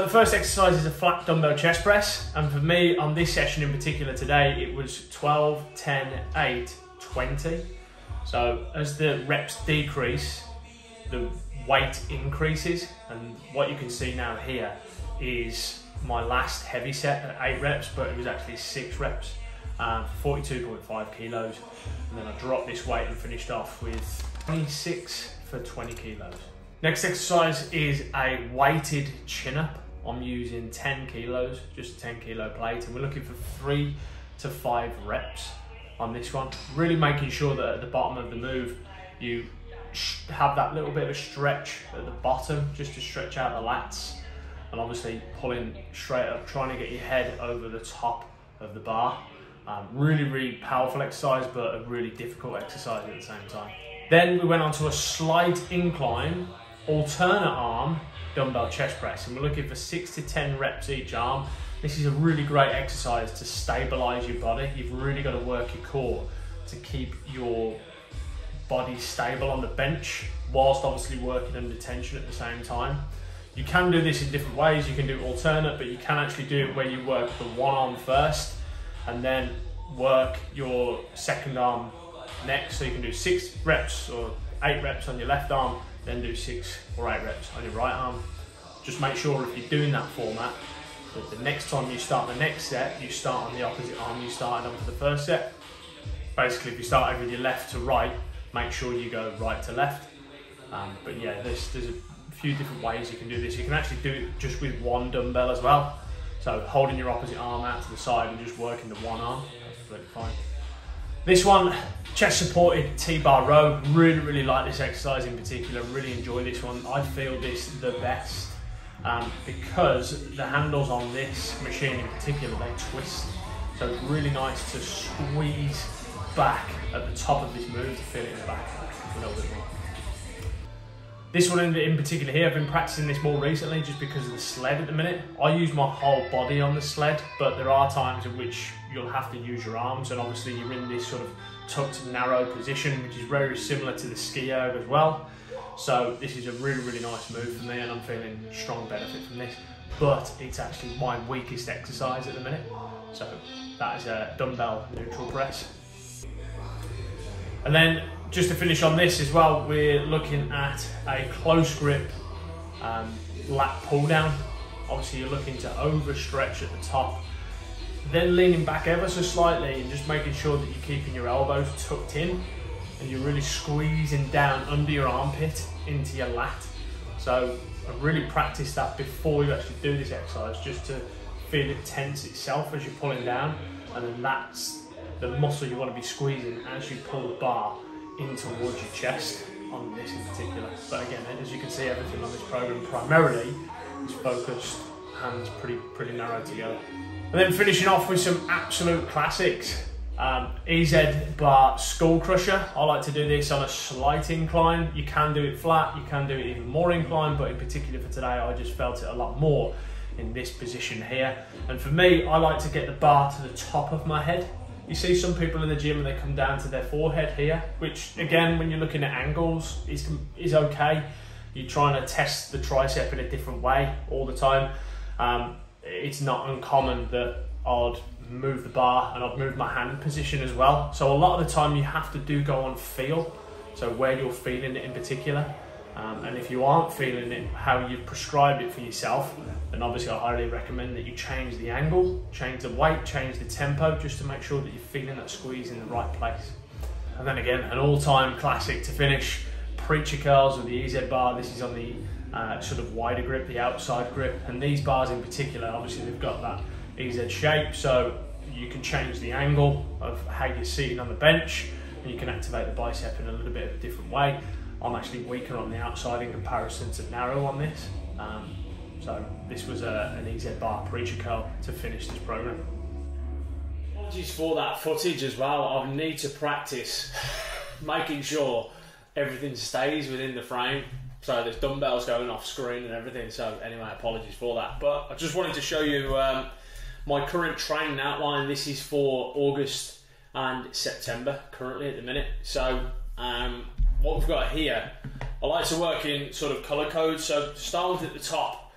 So the first exercise is a flat dumbbell chest press, and for me on this session in particular today it was 12, 10, 8, 20. So as the reps decrease, the weight increases, and what you can see now here is my last heavy set at 8 reps, but it was actually 6 reps, 42.5 kilos, and then I dropped this weight and finished off with 26 for 20 kilos. Next exercise is a weighted chin-up. I'm using 10 kilos, just a 10 kilo plate, and we're looking for 3 to 5 reps on this one. Really making sure that at the bottom of the move, you have that little bit of a stretch at the bottom, just to stretch out the lats, and obviously pulling straight up, trying to get your head over the top of the bar. Really powerful exercise, but a really difficult exercise at the same time. Then we went on to a slight incline, alternate arm dumbbell chest press, and we're looking for 6 to 10 reps each arm. This is a really great exercise to stabilize your body. You've really got to work your core to keep your body stable on the bench, whilst obviously working under tension at the same time. You can do this in different ways. You can do alternate, but you can actually do it where you work the one arm first and then work your second arm next. So you can do 6 reps or 8 reps on your left arm, then do 6 or 8 reps on your right arm. Just make sure if you're doing that format, that the next time you start the next set, you start on the opposite arm you started on for the first set. Basically, if you start with your left to right, make sure you go right to left. But yeah, there's a few different ways you can do this. You can actually do it just with one dumbbell as well. So holding your opposite arm out to the side and just working the one arm, that's completely fine. This one, chest supported T-bar row. Really like this exercise in particular. Really enjoy this one. I feel this the best because the handles on this machine in particular, they twist. So it's really nice to squeeze back at the top of this move to feel it in the back a little bit more. This one in particular here, I've been practicing this more recently just because of the sled at the minute. I use my whole body on the sled, but there are times in which you'll have to use your arms, and obviously you're in this sort of tucked narrow position, which is very similar to the ski erg as well. So this is a really nice move for me, and I'm feeling strong benefit from this, but it's actually my weakest exercise at the minute. So that is a dumbbell neutral press. And then just to finish on this as well, we're looking at a close grip lat pull down. Obviously you're looking to overstretch at the top, then leaning back ever so slightly and just making sure that you're keeping your elbows tucked in and you're really squeezing down under your armpit into your lat. So I really practice that before you actually do this exercise, just to feel it tense itself as you're pulling down, and then that's the muscle you want to be squeezing as you pull the bar in towards your chest on this in particular. But again, as you can see, everything on this program primarily is focused, hands pretty narrow together. And then finishing off with some absolute classics. EZ bar skull crusher. I like to do this on a slight incline. You can do it flat, you can do it even more incline, but in particular for today, I just felt it a lot more in this position here. And for me, I like to get the bar to the top of my head. You see some people in the gym and they come down to their forehead here, which again, when you're looking at angles, is okay. You're trying to test the tricep in a different way all the time. It's not uncommon that I'd move the bar and I'd move my hand position as well. So a lot of the time you have to go on feel, so where you're feeling it in particular. And if you aren't feeling it how you've prescribed it for yourself, then obviously I highly recommend that you change the angle, change the weight, change the tempo, just to make sure that you're feeling that squeeze in the right place. And then again, an all-time classic to finish, preacher curls with the EZ bar. This is on the sort of wider grip, the outside grip, and these bars in particular, obviously they've got that EZ shape, so you can change the angle of how you're sitting on the bench, and you can activate the bicep in a little bit of a different way. I'm actually weaker on the outside in comparison to narrow on this. So this was an EZ bar preacher curl to finish this program. Apologies for that footage as well. I need to practice making sure everything stays within the frame. So there's dumbbells going off screen and everything. So anyway, apologies for that. But I just wanted to show you my current training outline. This is for August and September currently at the minute. So what we've got here, I like to work in sort of colour codes. So to start with at the top,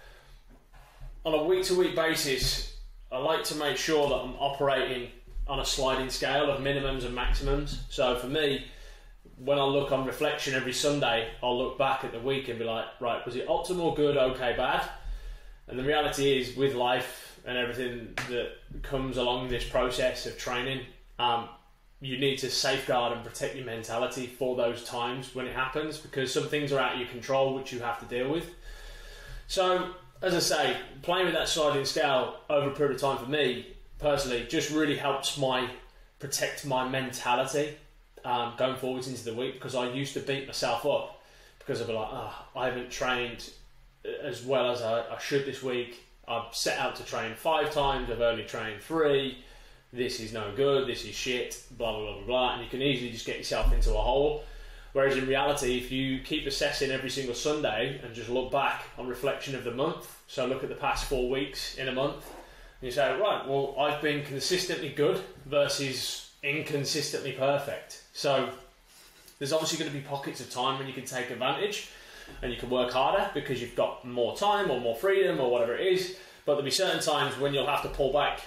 on a week-to-week basis, I like to make sure that I'm operating on a sliding scale of minimums and maximums. So for me, when I look on reflection every Sunday, I'll look back at the week and be like, right, was it optimal, good, okay, bad? And the reality is, with life and everything that comes along this process of training, you need to safeguard and protect your mentality for those times when it happens, because some things are out of your control which you have to deal with. So, as I say, playing with that sliding scale over a period of time for me, personally, just really helps protect my mentality going forwards into the week, because I used to beat myself up because I'd be like, I haven't trained as well as I should this week. I've set out to train 5 times, I've only trained 3. This is no good, this is shit, blah, blah, blah, blah, blah. And you can easily just get yourself into a hole. Whereas in reality, if you keep assessing every single Sunday and just look back on reflection of the month, so look at the past 4 weeks in a month, and you say, right, well, I've been consistently good versus inconsistently perfect. So there's obviously going to be pockets of time when you can take advantage and you can work harder because you've got more time or more freedom or whatever it is. But there'll be certain times when you'll have to pull back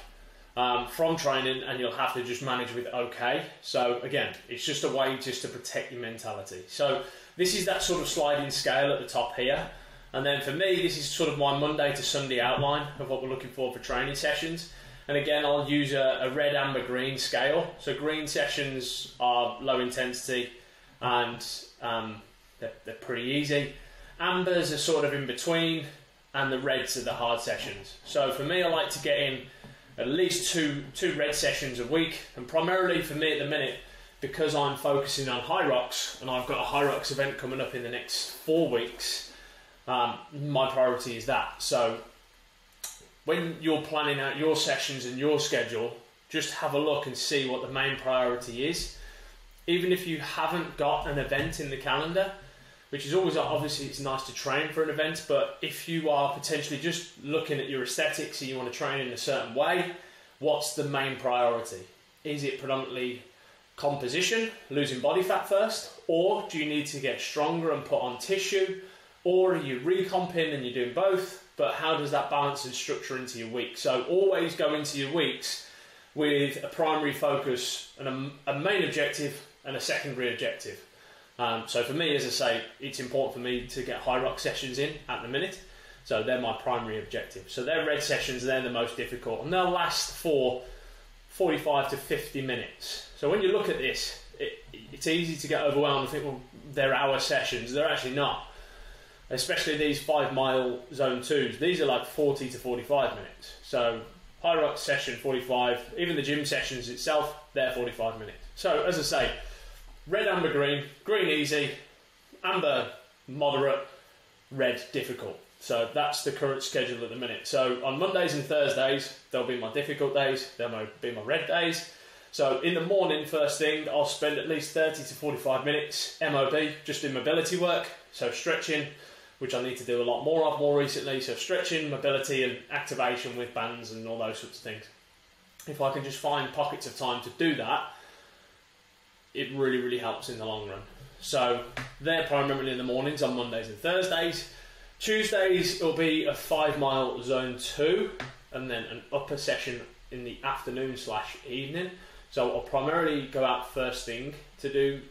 from training, and you'll have to just manage with okay. So again, it's just a way just to protect your mentality. So this is that sort of sliding scale at the top here. And then for me, this is sort of my Monday to Sunday outline of what we're looking for training sessions. And again, I'll use a red, amber, green scale. So green sessions are low intensity and they're pretty easy. Ambers are sort of in between, and the reds are the hard sessions. So for me, I like to get in at least two red sessions a week, and primarily for me at the minute, because I'm focusing on Hyrox and I've got a Hyrox event coming up in the next 4 weeks, my priority is that. So when you're planning out your sessions and your schedule, just have a look and see what the main priority is. Even if you haven't got an event in the calendar, which is always, obviously it's nice to train for an event, but if you are potentially just looking at your aesthetics and you want to train in a certain way, what's the main priority? Is it predominantly composition, losing body fat first, or do you need to get stronger and put on tissue, or are you recomping and you're doing both? But how does that balance and structure into your week? So always go into your weeks with a primary focus and a main objective and a secondary objective. So for me, as I say, it's important for me to get Hyrox sessions in at the minute. So they're my primary objective. So they're red sessions, they're the most difficult, and they'll last for 45 to 50 minutes. So when you look at this, it's easy to get overwhelmed and think, well, they're hour sessions. They're actually not. Especially these 5 mile zone 2s. These are like 40 to 45 minutes. So Hyrox session 45, even the gym sessions itself, they're 45 minutes. So as I say, red, amber, green, green easy, amber moderate, red difficult. So that's the current schedule at the minute. So on Mondays and Thursdays, they'll be my difficult days, they'll be my red days. So in the morning, first thing, I'll spend at least 30 to 45 minutes MOB, just in mobility work. So stretching, which I need to do a lot more of more recently. So stretching, mobility and activation with bands and all those sorts of things. If I can just find pockets of time to do that, it really, really helps in the long run. So they're primarily in the mornings on Mondays and Thursdays. Tuesdays, it'll be a 5 mile zone 2 and then an upper session in the afternoon / evening. So I'll primarily go out first thing to do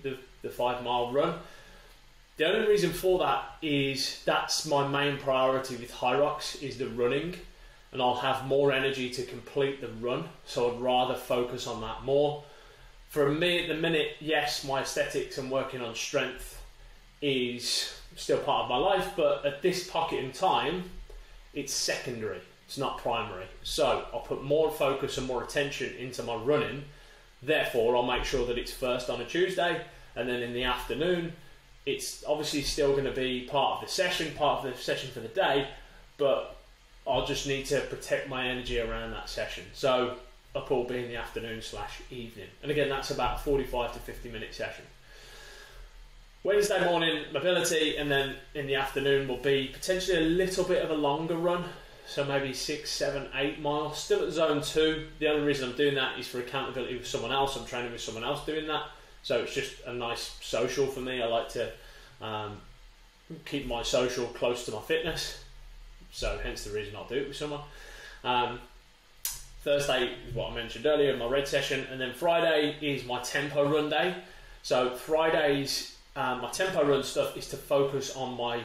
the 5 mile run. The only reason for that is that's my main priority with Hyrox, is the running, and I'll have more energy to complete the run. So I'd rather focus on that more. For me at the minute, yes, my aesthetics and working on strength is still part of my life, but at this pocket in time, it's secondary, it's not primary. So I'll put more focus and more attention into my running. Therefore, I'll make sure that it's first on a Tuesday, and then in the afternoon, it's obviously still going to be part of the session for the day, but I'll just need to protect my energy around that session. So up will be in the afternoon / evening. And again, that's about a 45 to 50 minute session. Wednesday morning, mobility, and then in the afternoon will be potentially a little bit of a longer run. So maybe 6, 7, 8 miles, still at zone 2. The only reason I'm doing that is for accountability with someone else. I'm training with someone else doing that. So it's just a nice social for me. I like to keep my social close to my fitness. so hence the reason I'll do it with someone. Thursday is what I mentioned earlier, my red session, and then Friday is my tempo run day. So Fridays, my tempo run stuff is to focus on my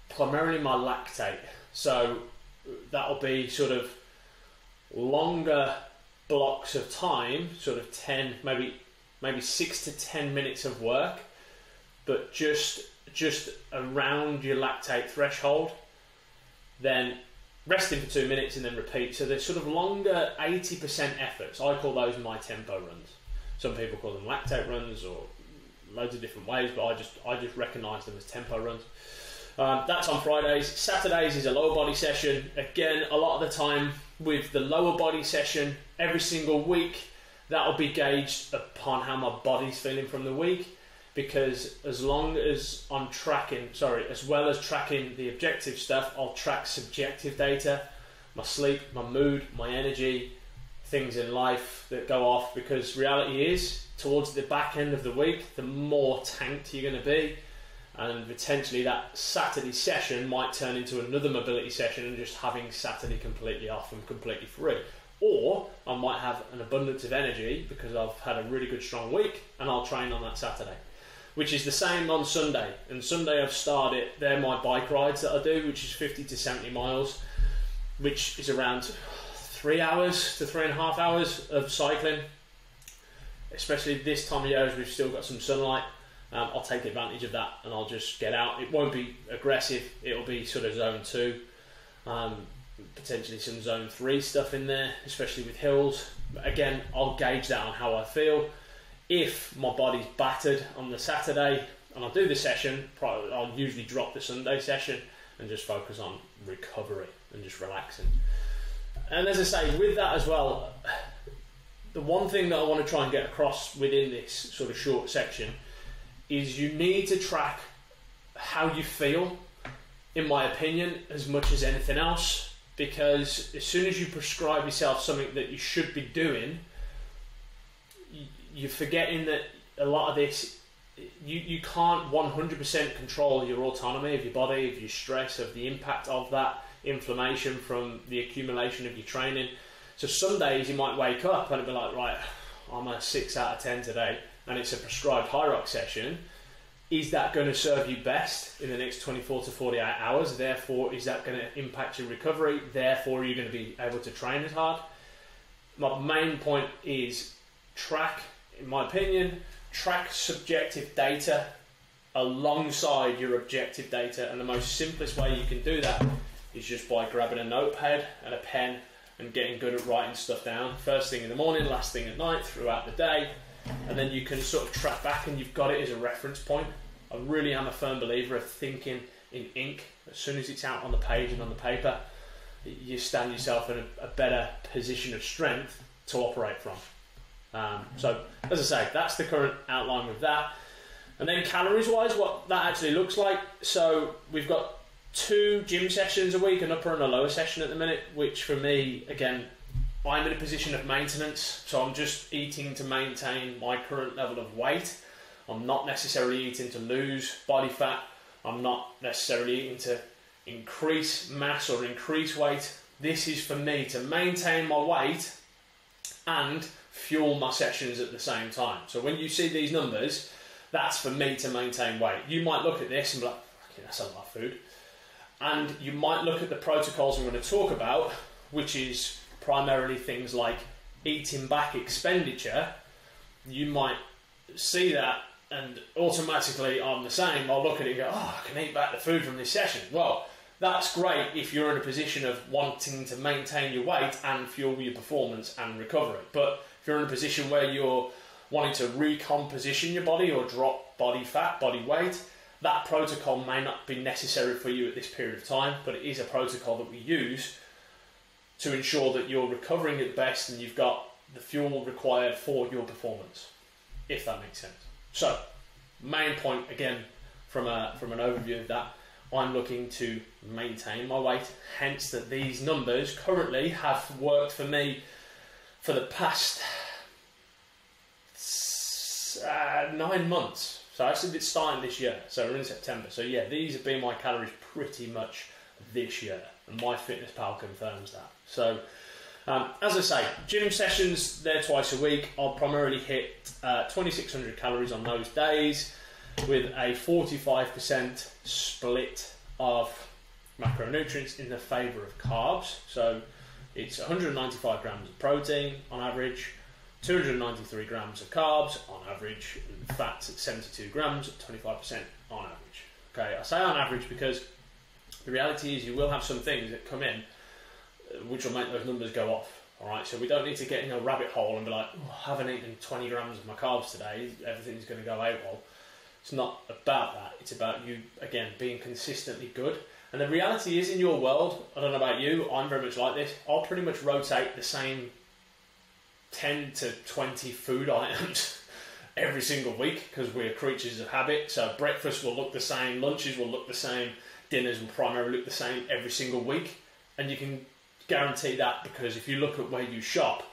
primarily my lactate. So that'll be sort of longer blocks of time, sort of 10, maybe 6 to 10 minutes of work, but just around your lactate threshold, then resting for 2 minutes and then repeat. So there's sort of longer 80% efforts. I call those my tempo runs. Some people call them lactate runs or loads of different ways, but I just recognise them as tempo runs. That's on Fridays. Saturdays is a lower body session. Again, a lot of the time with the lower body session, every single week, that'll be gauged upon how my body's feeling from the week. Because as long as I'm tracking, as well as tracking the objective stuff, I'll track subjective data, my sleep, my mood, my energy, things in life that go off. Because reality is, towards the back end of the week, the more tanked you're going to be, and potentially that Saturday session might turn into another mobility session and just having Saturday completely off and completely free. Or I might have an abundance of energy because I've had a really good strong week and I'll train on that Saturday. Which is the same on Sunday. And Sunday I've started, they're my bike rides that I do, which is 50 to 70 miles, which is around 3 hours to 3.5 hours of cycling. Especially this time of year as we've still got some sunlight. I'll take advantage of that and I'll just get out. It won't be aggressive, it'll be sort of zone 2. Potentially some zone 3 stuff in there, especially with hills. But again, I'll gauge that on how I feel. If my body's battered on the Saturday and I'll do the session, I'll usually drop the Sunday session and just focus on recovery and just relaxing. And as I say, with that as well, the one thing that I want to try and get across within this sort of short section is you need to track how you feel, in my opinion, as much as anything else, because as soon as you prescribe yourself something that you should be doing, you're forgetting that a lot of this, you can't 100% control your autonomy of your body, of your stress, of the impact of that inflammation from the accumulation of your training. So some days you might wake up and it'll be like, right, I'm a 6 out of 10 today and it's a prescribed Hyrox session. Is that going to serve you best in the next 24 to 48 hours? Therefore, is that going to impact your recovery? Therefore, are you going to be able to train as hard? My main point is track, in my opinion, track subjective data alongside your objective data. And the most simplest way you can do that is just by grabbing a notepad and a pen and getting good at writing stuff down. First thing in the morning, last thing at night, throughout the day. And then you can sort of track back and you've got it as a reference point. I really am a firm believer of thinking in ink. As soon as it's out on the page and on the paper, you stand yourself in a better position of strength to operate from. So, as I say, that's the current outline with that. And then calories-wise, what that actually looks like. So, we've got 2 gym sessions a week, an upper and a lower session at the minute, which for me, again, I'm in a position of maintenance, so I'm just eating to maintain my current level of weight. I'm not necessarily eating to lose body fat. I'm not necessarily eating to increase mass or increase weight. This is for me to maintain my weight and fuel my sessions at the same time. So when you see these numbers, that's for me to maintain weight. You might look at this and be like, okay, that's a lot of food. And you might look at the protocols I'm going to talk about, which is primarily things like eating back expenditure. You might see that and automatically I'm the same. I'll look at it and go, oh, I can eat back the food from this session. Well, that's great if you're in a position of wanting to maintain your weight and fuel your performance and recovery. But if you're in a position where you're wanting to recomposition your body or drop body fat, body weight, that protocol may not be necessary for you at this period of time, but it is a protocol that we use to ensure that you're recovering at best and you've got the fuel required for your performance, if that makes sense. So, main point again from an overview of that, I'm looking to maintain my weight, hence that these numbers currently have worked for me for the past 9 months. So I actually did starting this year, so we're in September. So yeah, these have been my calories pretty much this year, and MyFitnessPal confirms that. So, as I say, gym sessions, they're twice a week. I'll primarily hit 2,600 calories on those days with a 45% split of macronutrients in the favour of carbs. So it's 195 grams of protein on average, 293 grams of carbs on average, and fats at 72 grams at 25% on average. Okay, I say on average because the reality is you will have some things that come in which will make those numbers go off. Alright, so we don't need to get in a rabbit hole and be like, oh, I haven't eaten 20 grams of my carbs today, everything's going to go out well. It's not about that, it's about you, again, being consistently good. And the reality is, in your world, I don't know about you, I'm very much like this, I'll pretty much rotate the same 10 to 20 food items every single week because we're creatures of habit. So breakfast will look the same, lunches will look the same, dinners will primarily look the same every single week. And you can guarantee that because if you look at where you shop,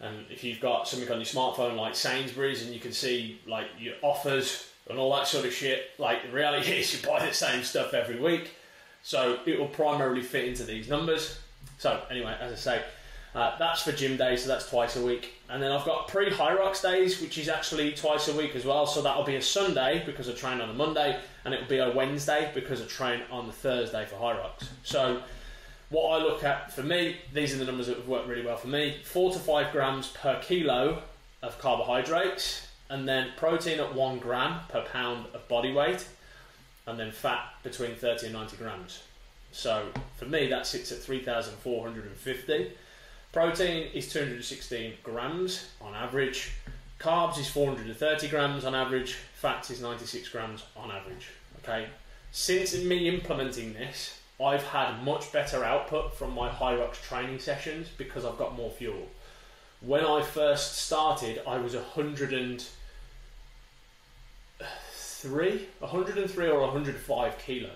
and if you've got something on your smartphone like Sainsbury's and you can see like your offers and all that sort of shit, like the reality is you buy the same stuff every week. So it will primarily fit into these numbers. So anyway, as I say, that's for gym days, so that's twice a week. And then I've got pre-Hyrox days, which is actually twice a week as well. So that'll be a Sunday because I train on a Monday, and it'll be a Wednesday because I train on the Thursday for Hyrox. So what I look at for me, these are the numbers that have worked really well for me. 4 to 5 grams per kilo of carbohydrates, and then protein at 1 gram per pound of body weight, and then fat between 30 and 90 grams. So for me, that sits at 3,450. Protein is 216 grams on average. Carbs is 430 grams on average. Fats is 96 grams on average. Okay. Since me implementing this, I've had much better output from my Hyrox training sessions because I've got more fuel. When I first started, I was 103 or 105 kilos.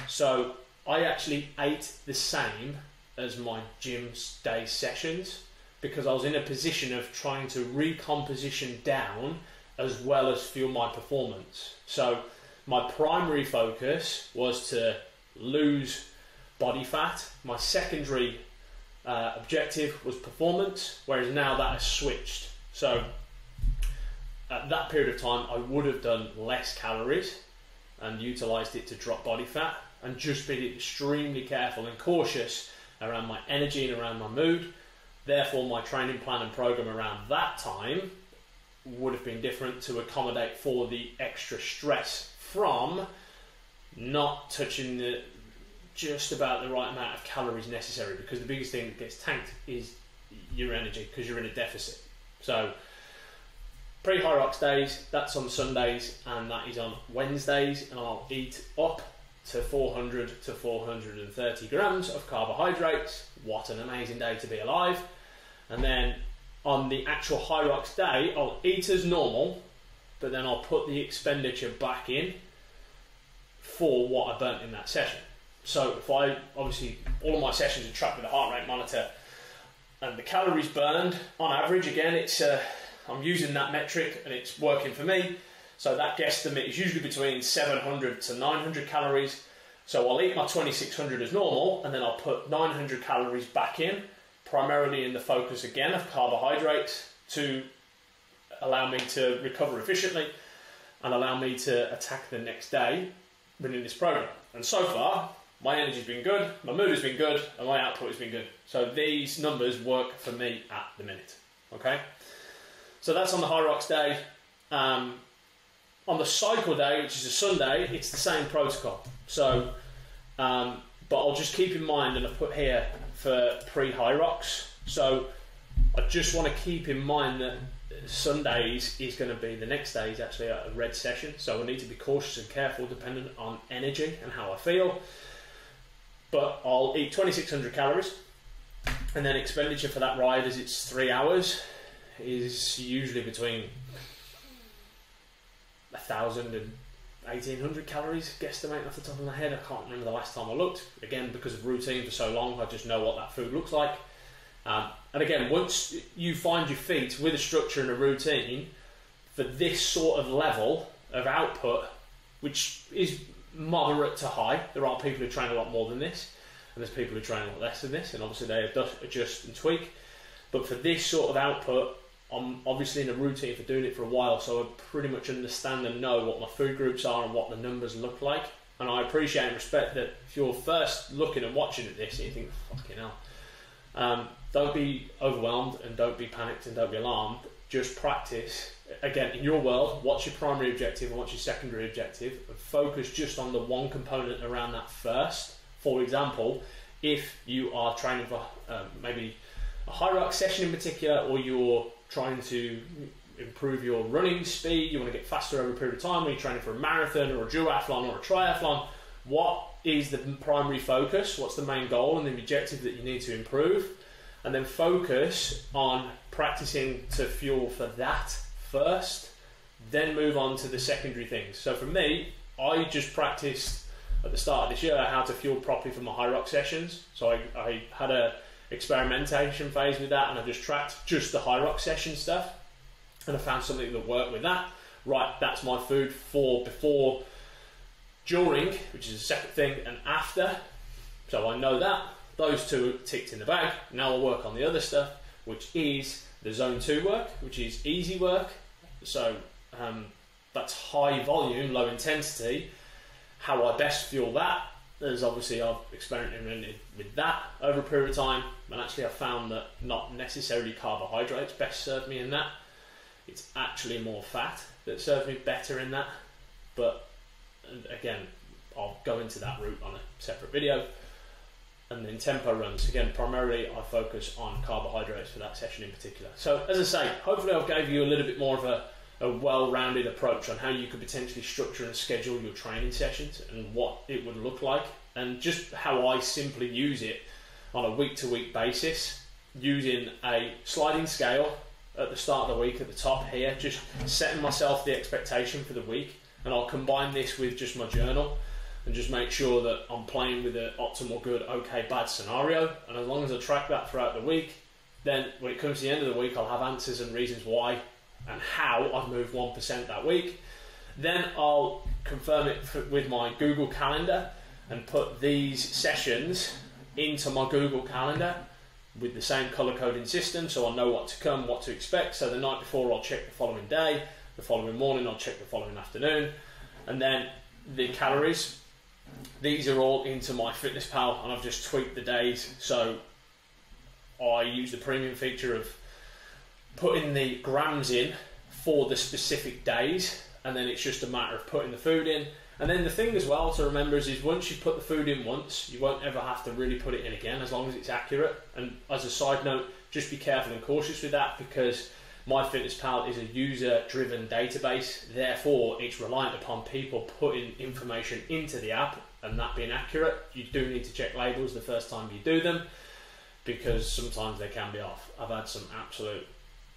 So I actually ate the same as my gym day sessions because I was in a position of trying to recomposition down as well as fuel my performance. So my primary focus was to lose body fat. My secondary objective was performance, whereas now that has switched. So at that period of time, I would have done less calories and utilised it to drop body fat and just been extremely careful and cautious around my energy and around my mood. Therefore, my training plan and program around that time would have been different to accommodate for the extra stress from not touching the just about the right amount of calories necessary, because the biggest thing that gets tanked is your energy because you're in a deficit. So pre-Hyrox days, that's on Sundays and that is on Wednesdays, and I'll eat up to 400 to 430 grams of carbohydrates. What an amazing day to be alive. And then on the actual Hyrox day, I'll eat as normal, but then I'll put the expenditure back in for what I burnt in that session. So if I, obviously all of my sessions are tracked with a heart rate monitor, and the calories burned on average, again, it's I'm using that metric and it's working for me. So that guesstimate is usually between 700 to 900 calories. So I'll eat my 2,600 as normal, and then I'll put 900 calories back in, primarily in the focus again of carbohydrates to allow me to recover efficiently and allow me to attack the next day running this program. And so far, my energy's been good, my mood has been good, and my output has been good. So these numbers work for me at the minute. Okay? So that's on the Hyrox day. On the cycle day, which is a Sunday, it's the same protocol. So, but I'll just keep in mind, and I've put here for pre-Hyrox. So I just want to keep in mind that Sundays is going to be, the next day is actually a red session. So I need to be cautious and careful dependent on energy and how I feel. But I'll eat 2,600 calories, and then expenditure for that ride, as it's 3 hours, is usually between 1,000 and 1,800 calories, guesstimate off the top of my head. I can't remember the last time I looked. Again, because of routine for so long, I just know what that food looks like. And again, once you find your feet with a structure and a routine for this sort of level of output, which is moderate to high. There are people who train a lot more than this, and there's people who train a lot less than this, and obviously they adjust and tweak. But for this sort of output, I'm obviously in a routine for doing it for a while, so I pretty much understand and know what my food groups are and what the numbers look like. And I appreciate and respect that if you're first looking and watching at this and you think, fucking hell, don't be overwhelmed and don't be panicked and don't be alarmed. Just practice. Again, in your world, what's your primary objective and what's your secondary objective, and focus just on the one component around that first. For example, if you are training for maybe a Hyrox session in particular, or you're trying to improve your running speed, you want to get faster over a period of time, or you're training for a marathon or a duathlon or a triathlon, what is the primary focus? What's the main goal and the objective that you need to improve? And then focus on practicing to fuel for that first, then move on to the secondary things. So for me, I just practiced at the start of this year how to fuel properly for my Hyrox sessions. So I had a experimentation phase with that, and I just tracked just the Hyrox session stuff, and I found something that worked with that. Right, that's my food for before, during, which is the second thing, and after. So I know that. Those two are ticked in the bag. Now I'll work on the other stuff, which is the zone 2 work, which is easy work. So that's high volume, low intensity. How I best fuel that is obviously I've experimented with that over a period of time, and actually I've found that not necessarily carbohydrates best serve me in that. It's actually more fat that serves me better in that. But again, I'll go into that route on a separate video. And then tempo runs, again, primarily I focus on carbohydrates for that session in particular. So as I say, hopefully I've gave you a little bit more of a well-rounded approach on how you could potentially structure and schedule your training sessions and what it would look like, and just how I simply use it on a week-to-week basis, using a sliding scale at the start of the week at the top here, just setting myself the expectation for the week, and I'll combine this with just my journal and just make sure that I'm playing with an optimal, good, okay, bad scenario. And as long as I track that throughout the week, then when it comes to the end of the week, I'll have answers and reasons why and how I've moved 1% that week. Then I'll confirm it with my Google Calendar and put these sessions into my Google Calendar with the same color coding system, so I know what to come, what to expect. So the night before I'll check the following day, the following morning I'll check the following afternoon, and then the calories. These are all into my FitnessPal, and I've just tweaked the days. So I use the premium feature of putting the grams in for the specific days, and then it's just a matter of putting the food in. And then the thing as well to remember is once you put the food in once, you won't ever have to really put it in again, as long as it's accurate. And as a side note, just be careful and cautious with that, because MyFitnessPal is a user-driven database, therefore it's reliant upon people putting information into the app and that being accurate. You do need to check labels the first time you do them, because sometimes they can be off. I've had some absolute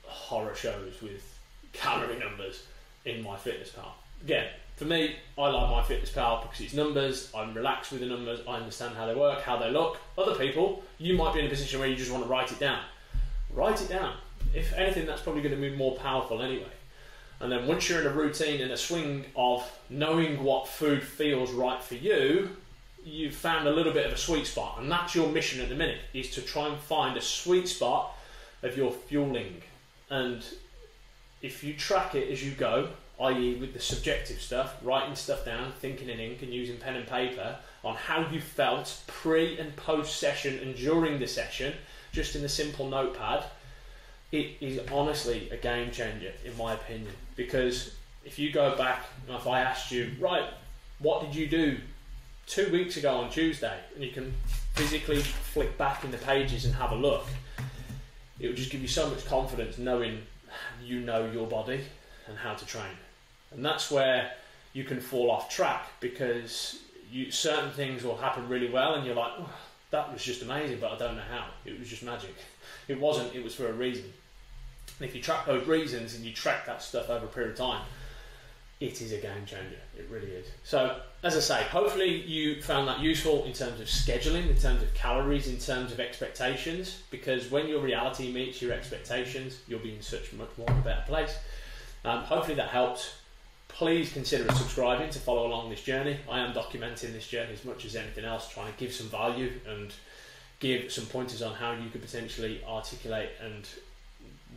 horror shows with calorie numbers in MyFitnessPal. Again, for me, I like MyFitnessPal because it's numbers, I'm relaxed with the numbers, I understand how they work, how they look. Other people, you might be in a position where you just want to write it down. Write it down. If anything, that's probably going to be more powerful anyway. And then once you're in a routine and a swing of knowing what food feels right for you, you've found a little bit of a sweet spot. And that's your mission at the minute, is to try and find a sweet spot of your fueling. And if you track it as you go, i.e. with the subjective stuff, writing stuff down, thinking in ink and using pen and paper on how you felt pre and post session and during the session, just in a simple notepad, it is honestly a game changer in my opinion. Because if you go back, and if I asked you, right, what did you do 2 weeks ago on Tuesday, and you can physically flick back in the pages and have a look, it would just give you so much confidence knowing you know your body and how to train. And that's where you can fall off track, because certain things will happen really well and you're like, oh, that was just amazing, but I don't know how. It was just magic. It wasn't, it was for a reason. And if you track those reasons and you track that stuff over a period of time, it is a game changer. It really is. So, as I say, hopefully you found that useful in terms of scheduling, in terms of calories, in terms of expectations, because when your reality meets your expectations, you'll be in such much more of a better place. Hopefully that helped. please consider subscribing to follow along this journey. I am documenting this journey as much as anything else, trying to give some value and give some pointers on how you could potentially articulate and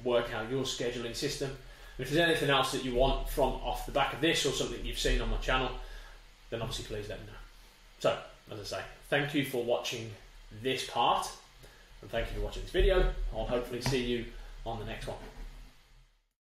work out your scheduling system. And if there's anything else that you want from off the back of this or something you've seen on my channel, then obviously please let me know. So, as I say, thank you for watching this part, and thank you for watching this video. I'll hopefully see you on the next one.